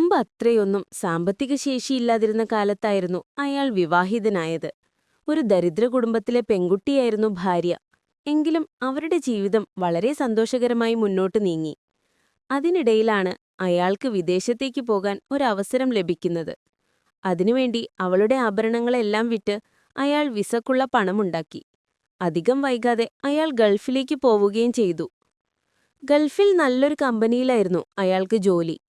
മുമ്പ് അത്രയൊന്നും സാമ്പത്തിക ശേഷിയില്ലാതിരുന്ന കാലത്തായിരുന്നു അയാൾ വിവാഹിതനായത്. ഒരു ദരിദ്ര കുടുംബത്തിലെ പെൺകുട്ടിയായിരുന്നു ഭാര്യ. എങ്കിലും അവരുടെ ജീവിതം വളരെ സന്തോഷകരമായി മുന്നോട്ടു നീങ്ങി. അതിനിടയിലാണ് അയാൾക്ക് വിദേശത്തേക്ക് പോകാൻ ഒരവസരം ലഭിക്കുന്നത്. അതിനുവേണ്ടി അവളുടെ ആഭരണങ്ങളെല്ലാം വിറ്റ് അയാൾ വിസക്കുള്ള പണമുണ്ടാക്കി. അധികം വൈകാതെ അയാൾ ഗൾഫിലേക്ക് പോവുകയും ചെയ്തു. ഗൾഫിൽ നല്ലൊരു കമ്പനിയിലായിരുന്നു അയാൾക്ക് ജോലി.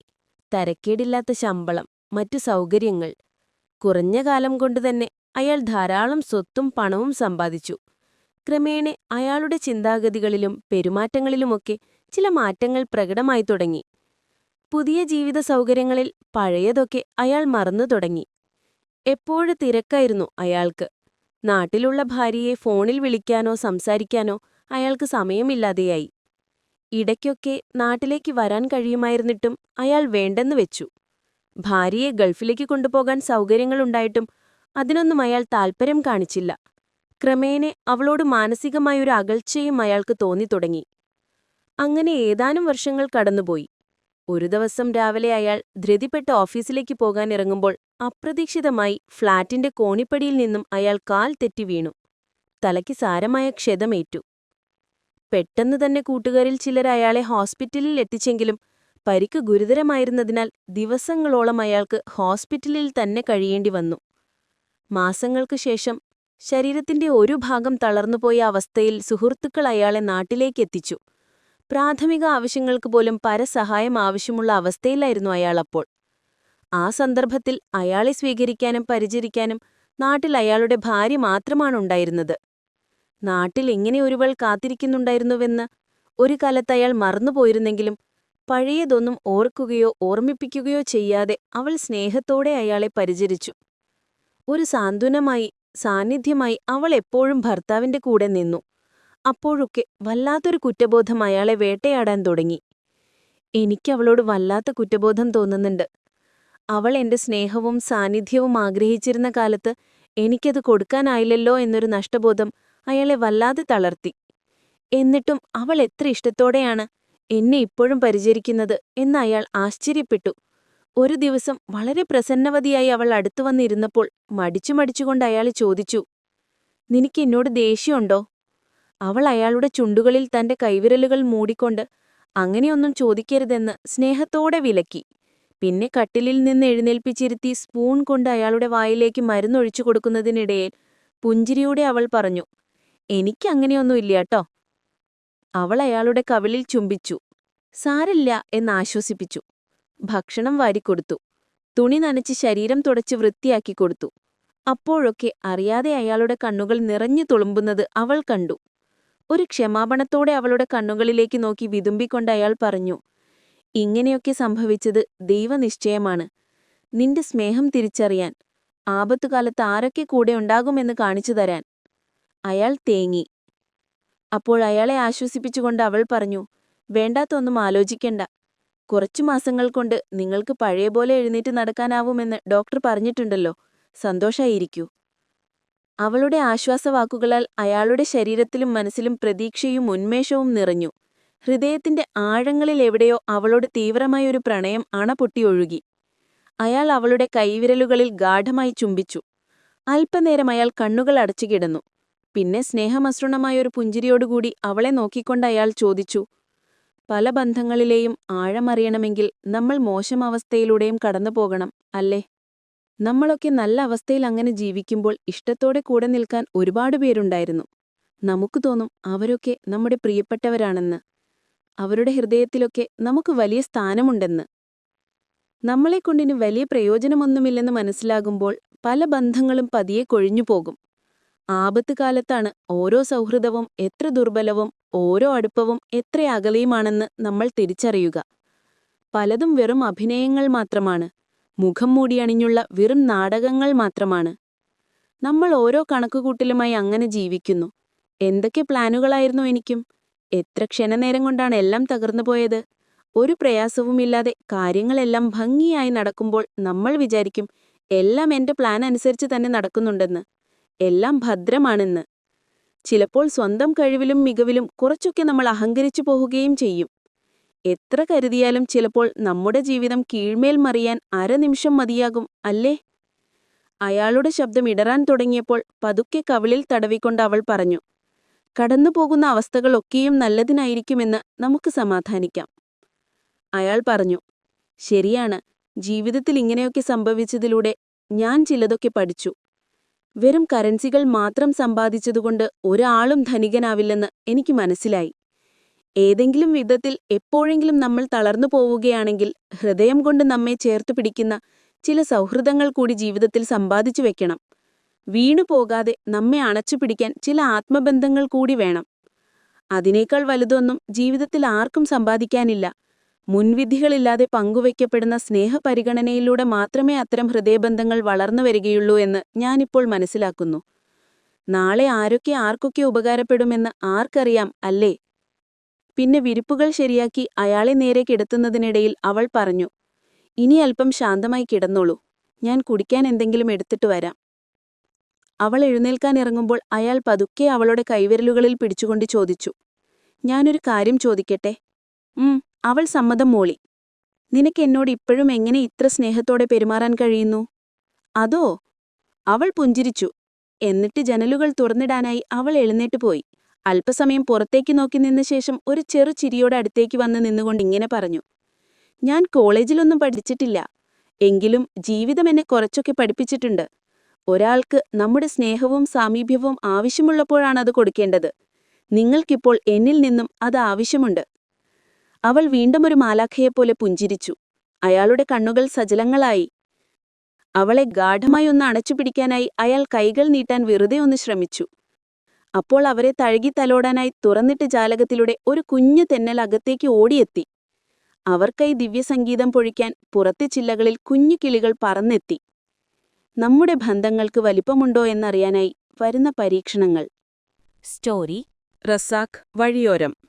തരക്കേടില്ലാത്ത ശമ്പളം, മറ്റു സൗകര്യങ്ങൾ. കുറഞ്ഞ കാലം കൊണ്ടുതന്നെ അയാൾ ധാരാളം സ്വത്തും പണവും സമ്പാദിച്ചു. ക്രമേണ അയാളുടെ ചിന്താഗതികളിലും പെരുമാറ്റങ്ങളിലുമൊക്കെ ചില മാറ്റങ്ങൾ പ്രകടമായി തുടങ്ങി. പുതിയ ജീവിത സൗകര്യങ്ങളിൽ പഴയതൊക്കെ അയാൾ മറന്നു തുടങ്ങി. എപ്പോഴും തിരക്കായിരുന്നു അയാൾക്ക്. നാട്ടിലുള്ള ഭാര്യയെ ഫോണിൽ വിളിക്കാനോ സംസാരിക്കാനോ അയാൾക്ക് സമയമില്ലാതെയായി. ഇടയ്ക്കൊക്കെ നാട്ടിലേക്ക് വരാൻ കഴിയുമായിരുന്നിട്ടും അയാൾ വേണ്ടെന്ന് വെച്ചു. ഭാര്യയെ ഗൾഫിലേക്ക് കൊണ്ടുപോകാൻ സൗകര്യങ്ങളുണ്ടായിട്ടും അതിനൊന്നും അയാൾ താൽപ്പര്യം കാണിച്ചില്ല. ക്രമേണ അവളോട് മാനസികമായൊരു അകൽച്ചയും അയാൾക്ക് തോന്നിത്തുടങ്ങി. അങ്ങനെ ഏതാനും വർഷങ്ങൾ കടന്നുപോയി. ഒരു ദിവസം രാവിലെ അയാൾ ധൃതിപ്പെട്ട് ഓഫീസിലേക്ക് പോകാൻ ഇറങ്ങുമ്പോൾ അപ്രതീക്ഷിതമായി ഫ്ളാറ്റിന്റെ കോണിപ്പടിയിൽ നിന്നും അയാൾ കാൽ തെറ്റി വീണു. തലയ്ക്ക് സാരമായ ക്ഷതമേറ്റു. പെട്ടെന്ന് തന്നെ കൂട്ടുകാരിൽ ചിലർ അയാളെ ഹോസ്പിറ്റലിൽ എത്തിച്ചെങ്കിലും പരിക്ക് ഗുരുതരമായിരുന്നതിനാൽ ദിവസങ്ങളോളം അയാൾക്ക് ഹോസ്പിറ്റലിൽ തന്നെ കഴിയേണ്ടി വന്നു. മാസങ്ങൾക്ക് ശേഷം ശരീരത്തിന്റെ ഒരു ഭാഗം തളർന്നുപോയ അവസ്ഥയിൽ സുഹൃത്തുക്കൾ അയാളെ നാട്ടിലേക്കെത്തിച്ചു. പ്രാഥമിക ആവശ്യങ്ങൾക്ക് പോലും പരസഹായം ആവശ്യമുള്ള അവസ്ഥയിലായിരുന്നു അയാളപ്പോൾ. ആ സന്ദർഭത്തിൽ അയാളെ സ്വീകരിക്കാനും പരിചരിക്കാനും നാട്ടിൽ അയാളുടെ ഭാര്യ മാത്രമാണുണ്ടായിരുന്നത്. നാട്ടിൽ ഇങ്ങനെ ഒരുവൾ കാത്തിരിക്കുന്നുണ്ടായിരുന്നുവെന്ന് ഒരു കാലത്ത് അയാൾ മറന്നുപോയിരുന്നെങ്കിലും പഴയതൊന്നും ഓർക്കുകയോ ഓർമ്മിപ്പിക്കുകയോ ചെയ്യാതെ അവൾ സ്നേഹത്തോടെ അയാളെ പരിചരിച്ചു. ഒരു സാന്ത്വനമായി, സാന്നിധ്യമായി അവൾ എപ്പോഴും ഭർത്താവിന്റെ കൂടെ നിന്നു. അപ്പോഴൊക്കെ വല്ലാത്തൊരു കുറ്റബോധം അയാളെ വേട്ടയാടാൻ തുടങ്ങി. എനിക്കവളോട് വല്ലാത്ത കുറ്റബോധം തോന്നുന്നുണ്ട്. അവൾ എന്റെ സ്നേഹവും സാന്നിധ്യവും ആഗ്രഹിച്ചിരുന്ന കാലത്ത് എനിക്കത് കൊടുക്കാനായില്ലല്ലോ എന്നൊരു നഷ്ടബോധം അയാളെ വല്ലാതെ തളർത്തി. എന്നിട്ടും അവൾ എത്ര ഇഷ്ടത്തോടെയാണ് എന്നെ ഇപ്പോഴും പരിചരിക്കുന്നത് എന്ന് അയാൾ ആശ്ചര്യപ്പെട്ടു. ഒരു ദിവസം വളരെ പ്രസന്നവതിയായി അവൾ അടുത്തു വന്നിരുന്നപ്പോൾ മടിച്ചുകൊണ്ട് അയാൾ ചോദിച്ചു, "നിനക്ക് എന്നോട് ദേഷ്യമുണ്ടോ?" അവൾ അയാളുടെ ചുണ്ടുകളിൽ തന്റെ കൈവിരലുകൾ മൂടിക്കൊണ്ട് അങ്ങനെയൊന്നും ചോദിക്കരുതെന്ന് സ്നേഹത്തോടെ വിലക്കി. പിന്നെ കട്ടിലിൽ നിന്ന് എഴുന്നേൽപ്പിച്ചിരുത്തി സ്പൂൺ കൊണ്ട് അയാളുടെ വായിലേക്ക് മരുന്നൊഴിച്ചു കൊടുക്കുന്നതിനിടയിൽ പുഞ്ചിരിയോടെ അവൾ പറഞ്ഞു, "എനിക്കങ്ങനെയൊന്നുമില്ലാട്ടോ." അവൾ അയാളുടെ കവിളിൽ ചുംബിച്ചു. "സാരില്ല" എന്നാശ്വസിപ്പിച്ചു. ഭക്ഷണം വാരിക്കൊടുത്തു. തുണി നനച്ച് ശരീരം തുടച്ച് വൃത്തിയാക്കി കൊടുത്തു. അപ്പോഴൊക്കെ അറിയാതെ അയാളുടെ കണ്ണുകൾ നിറഞ്ഞു തുളുമ്പുന്നത് അവൾ കണ്ടു. ഒരു ക്ഷമാപണത്തോടെ അവളുടെ കണ്ണുകളിലേക്ക് നോക്കി വിതുമ്പിക്കൊണ്ട് അയാൾ പറഞ്ഞു, "ഇങ്ങനെയൊക്കെ സംഭവിച്ചത് ദൈവനിശ്ചയമാണ്. നിന്റെ സ്നേഹം തിരിച്ചറിയാൻ, ആപത്തുകാലത്ത് ആരൊക്കെ കൂടെ ഉണ്ടാകുമെന്ന് കാണിച്ചു തരാൻ." അയാൾ തേങ്ങി. അപ്പോൾ അയാളെ ആശ്വസിപ്പിച്ചുകൊണ്ട് അവൾ പറഞ്ഞു, "വേണ്ടാത്തൊന്നും ആലോചിക്കണ്ട. കുറച്ചു മാസങ്ങൾ കൊണ്ട് നിങ്ങൾക്ക് പഴയപോലെ എഴുന്നേറ്റ് നടക്കാനാവുമെന്ന് ഡോക്ടർ പറഞ്ഞിട്ടുണ്ടല്ലോ. സന്തോഷായിരിക്കൂ." അവളുടെ ആശ്വാസവാക്കുകളാൽ അയാളുടെ ശരീരത്തിലും മനസ്സിലും പ്രതീക്ഷയും ഉന്മേഷവും നിറഞ്ഞു. ഹൃദയത്തിന്റെ ആഴങ്ങളിൽ എവിടെയോ അവളോട് തീവ്രമായൊരു പ്രണയം അണപൊട്ടിയൊഴുകി. അയാൾ അവളുടെ കൈവിരലുകളിൽ ഗാഢമായി ചുംബിച്ചു. അല്പനേരം അയാൾ കണ്ണുകൾ അടച്ചുകിടന്നു. പിന്നെ സ്നേഹമസൃണമായൊരു പുഞ്ചിരിയോടുകൂടി അവളെ നോക്കിക്കൊണ്ട് അയാൾ ചോദിച്ചു, "പല ബന്ധങ്ങളിലെയും ആഴമറിയണമെങ്കിൽ നമ്മൾ മോശം അവസ്ഥയിലൂടെയും കടന്നുപോകണം, അല്ലേ? നമ്മളൊക്കെ നല്ല അവസ്ഥയിൽ അങ്ങനെ ജീവിക്കുമ്പോൾ ഇഷ്ടത്തോടെ കൂടെ നിൽക്കാൻ ഒരുപാട് പേരുണ്ടായിരുന്നു. നമുക്ക് തോന്നും അവരൊക്കെ നമ്മുടെ പ്രിയപ്പെട്ടവരാണെന്ന്. അവരുടെ ഹൃദയത്തിലൊക്കെ നമുക്ക് വലിയ സ്ഥാനമുണ്ടെന്ന്. നമ്മളെക്കൊണ്ടിന് വലിയ പ്രയോജനമൊന്നുമില്ലെന്ന് മനസ്സിലാകുമ്പോൾ പല ബന്ധങ്ങളും പതിയെ കൊഴിഞ്ഞുപോകും. ആപത്ത് കാലത്താണ് ഓരോ സൗഹൃദവും എത്ര ദുർബലവും ഓരോ അടുപ്പവും എത്ര അകലെയുമാണെന്ന് നമ്മൾ തിരിച്ചറിയുക. പലതും വെറും അഭിനയങ്ങൾ മാത്രമാണ്, മുഖം മൂടിയണിഞ്ഞുള്ള വെറും നാടകങ്ങൾ മാത്രമാണ്. നമ്മൾ ഓരോ കണക്കുകൂട്ടലുമായി അങ്ങനെ ജീവിക്കുന്നു. എന്തൊക്കെ പ്ലാനുകളായിരുന്നു എനിക്കും! എത്ര ക്ഷണനേരം കൊണ്ടാണ് എല്ലാം തകർന്നുപോയത്! ഒരു പ്രയാസവുമില്ലാതെ കാര്യങ്ങളെല്ലാം ഭംഗിയായി നടക്കുമ്പോൾ നമ്മൾ വിചാരിക്കും എല്ലാം എന്റെ പ്ലാൻ അനുസരിച്ച് തന്നെ നടക്കുന്നുണ്ടെന്ന്, എല്ലാം ഭദ്രമാണെന്ന്. ചിലപ്പോൾ സ്വന്തം കഴിവിലും മികവിലും കുറച്ചൊക്കെ നമ്മൾ അഹങ്കരിച്ചു പോവുകയും ചെയ്യും. എത്ര കരുതിയാലും ചിലപ്പോൾ നമ്മുടെ ജീവിതം കീഴ്മേൽ മറിയാൻ അരനിമിഷം മതിയാകും അല്ലേ? അയാളുടെ ശബ്ദം ഇടറാൻ തുടങ്ങിയപ്പോൾ പതുക്കെ കവിളിൽ തടവിക്കൊണ്ട് അവൾ പറഞ്ഞു, കടന്നുപോകുന്ന അവസ്ഥകളൊക്കെയും നല്ലതിനായിരിക്കുമെന്ന് നമുക്ക് സമാധാനിക്കാം. അയാൾ പറഞ്ഞു, ശരിയാണ്, ജീവിതത്തിൽ ഇങ്ങനെയൊക്കെ സംഭവിച്ചതിലൂടെ ഞാൻ ചിലതൊക്കെ പഠിച്ചു. വെറും കറൻസികൾ മാത്രം സമ്പാദിച്ചതുകൊണ്ട് ഒരാളും ധനികനാവില്ലെന്ന് എനിക്ക് മനസ്സിലായി. ഏതെങ്കിലും വിധത്തിൽ എപ്പോഴെങ്കിലും നമ്മൾ തളർന്നു പോവുകയാണെങ്കിൽ ഹൃദയം കൊണ്ട് നമ്മെ ചേർത്തു പിടിക്കുന്ന ചില സൗഹൃദങ്ങൾ കൂടി ജീവിതത്തിൽ സമ്പാദിച്ചു വെക്കണം. വീണു പോകാതെ നമ്മെ അണച്ചുപിടിക്കാൻ ചില ആത്മബന്ധങ്ങൾ കൂടി വേണം. അതിനേക്കാൾ വലുതൊന്നും ജീവിതത്തിൽ ആർക്കും സമ്പാദിക്കാനില്ല. മുൻവിധികളില്ലാതെ പങ്കുവയ്ക്കപ്പെടുന്ന സ്നേഹപരിഗണനയിലൂടെ മാത്രമേ അത്തരം ഹൃദയബന്ധങ്ങൾ വളർന്നു വരികയുള്ളൂ എന്ന് ഞാനിപ്പോൾ മനസ്സിലാക്കുന്നു. നാളെ ആരൊക്കെ ആർക്കൊക്കെ ഉപകാരപ്പെടുമെന്ന് ആർക്കറിയാം, അല്ലേ? പിന്നെ വിരിപ്പുകൾ ശരിയാക്കി അയാളെ നേരെ കിടത്തുന്നതിനിടയിൽ അവൾ പറഞ്ഞു, ഇനി അല്പം ശാന്തമായി കിടന്നോളൂ, ഞാൻ കുടിക്കാൻ എന്തെങ്കിലും എടുത്തിട്ട് വരാം. അവൾ എഴുന്നേൽക്കാനിറങ്ങുമ്പോൾ അയാൾ പതുക്കെ അവളുടെ കൈവിരലുകളിൽ പിടിച്ചുകൊണ്ട് ചോദിച്ചു, ഞാനൊരു കാര്യം ചോദിക്കട്ടെ? അവൾ സമ്മതം മൂളി. നിനക്ക് എന്നോട് ഇപ്പോഴും എങ്ങനെ ഇത്ര സ്നേഹത്തോടെ പെരുമാറാൻ കഴിയുന്നു? അതോ? അവൾ പുഞ്ചിരിച്ചു. എന്നിട്ട് ജനലുകൾ തുറന്നിടാനായി അവൾ എഴുന്നേറ്റ് പോയി. അല്പസമയം പുറത്തേക്ക് നോക്കി നിന്ന ശേഷം ഒരു ചെറു ചിരിയോടെ അടുത്തേക്ക് വന്ന് നിന്നുകൊണ്ട് ഇങ്ങനെ പറഞ്ഞു, ഞാൻ കോളേജിലൊന്നും പഠിച്ചിട്ടില്ല. എങ്കിലും ജീവിതം എന്നെ കുറച്ചൊക്കെ പഠിപ്പിച്ചിട്ടുണ്ട്. ഒരാൾക്ക് നമ്മുടെ സ്നേഹവും സാമീപ്യവും ആവശ്യമുള്ളപ്പോഴാണ് അത് കൊടുക്കേണ്ടത്. നിങ്ങൾക്കിപ്പോൾ എന്നിൽ നിന്നും അത് ആവശ്യമുണ്ട്. അവൾ വീണ്ടും ഒരു മാലാഖയെപ്പോലെ പുഞ്ചിരിച്ചു. അയാളുടെ കണ്ണുകൾ സജലങ്ങളായി. അവളെ ഗാഢമായി ഒന്ന് അണച്ചുപിടിക്കാനായി അയാൾ കൈകൾ നീട്ടാൻ വെറുതെ ഒന്ന് ശ്രമിച്ചു. അപ്പോൾ അവരെ തഴുകി തലോടാനായി തുറന്നിട്ട ജാലകത്തിലൂടെ ഒരു കുഞ്ഞു തെന്നൽ അകത്തേക്ക് ഓടിയെത്തി. അവർക്കായി ദിവ്യസംഗീതം പൊഴിക്കാൻ പുറത്തെ ചില്ലകളിൽ കുഞ്ഞു കിളികൾ പറന്നെത്തി. നമ്മുടെ ബന്ധങ്ങൾക്ക് വലിപ്പമുണ്ടോ എന്നറിയാനായി വരുന്ന പരീക്ഷണങ്ങൾ. സ്റ്റോറി റസാഖ്, വഴിയോരം.